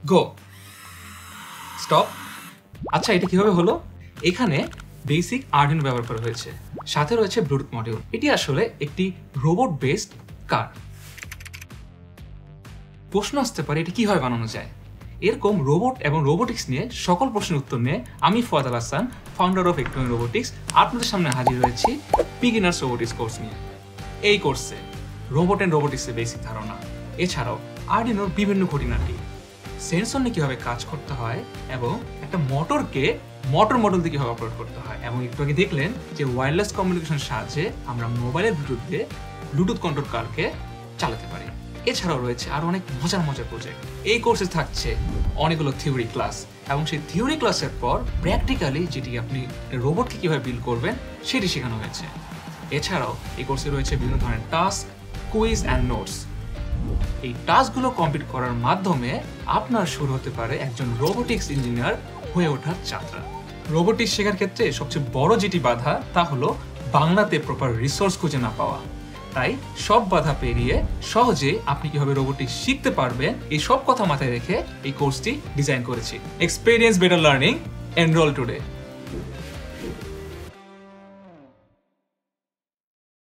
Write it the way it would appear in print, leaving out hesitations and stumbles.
গো stop. আচ্ছা, এটা কিভাবে হলো? এখানে বেসিক আর্ডিনো ব্যবহার করা হয়েছে, সাথে রয়েছে ব্লুটুথ মডিউল। এটি আসলে একটি রোবট বেসড কার। প্রশ্ন আসতে পারে এটা কিভাবে বানানো যায়। এরকম রোবট এবং রোবোটিক্স নিয়ে সকল প্রশ্নের উত্তর নিয়ে আমি ফুয়াদ আলহাসান, ফাউন্ডার অফ একটুখানি রোবোটিক্স, আপনাদের সামনে হাজির হয়েছি বিগিনার্স রোবোটিক্স কোর্স নিয়ে। এই কোর্সে রোবট অ্যান্ড রোবোটিক্সের বেসিক ধারণা, এছাড়াও আর্ডিনোর বিভিন্ন খুঁটিনাটি, সেন্সর নিয়ে কীভাবে কাজ করতে হয় এবং একটা মোটরকে মোটর মডেল দিয়ে কীভাবে অপারেট করতে হয়, এবং একটু আগে দেখলেন যে ওয়্যারলেস কমিউনিকেশনের সাহায্যে আমরা মোবাইলের ব্লুটুথ দিয়ে ব্লুটুথ কন্ট্রোল কারকে চালাতে পারি। এছাড়াও রয়েছে আরো অনেক মজার মজার প্রজেক্ট। এই কোর্সে থাকছে অনেকগুলো থিওরি ক্লাস, এবং সেই থিওরি ক্লাসের পর প্র্যাকটিক্যালি যেটি আপনি রোবটকে কিভাবে বিল্ড করবেন সেটি শেখানো হয়েছে। এছাড়াও এই কোর্সে রয়েছে বিভিন্ন ধরনের টাস্ক, কুইজ অ্যান্ড নোটস। এই টাস্কগুলো কমপ্লিট করার মাধ্যমে আপনার শুরু হতে পারে একজন রোবোটিক্স ইঞ্জিনিয়ার হয়ে ওঠার যাত্রা। রোবোটিক্স শেখার ক্ষেত্রে সবচেয়ে বড় যেটি বাধা তা হলো বাংলাতে প্রপার রিসোর্স খুঁজে না পাওয়া। তাই সব বাধা পেরিয়ে সহজে আপনি কিভাবে রোবোটিক্স শিখতে পারবেন এই সব কথা মাথায় রেখে এই কোর্সটি ডিজাইন করেছি। Experience better learning, enrol today.